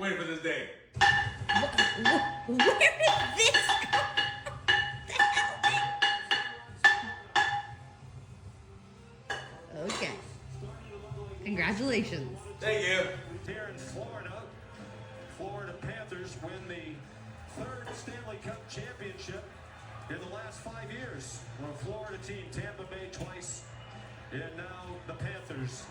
Waiting for this day. Where did this come? Okay. Congratulations. Thank you. Here in Florida, Florida Panthers win the third Stanley Cup championship in the last 5 years. We're a Florida team, Tampa Bay twice, and now the Panthers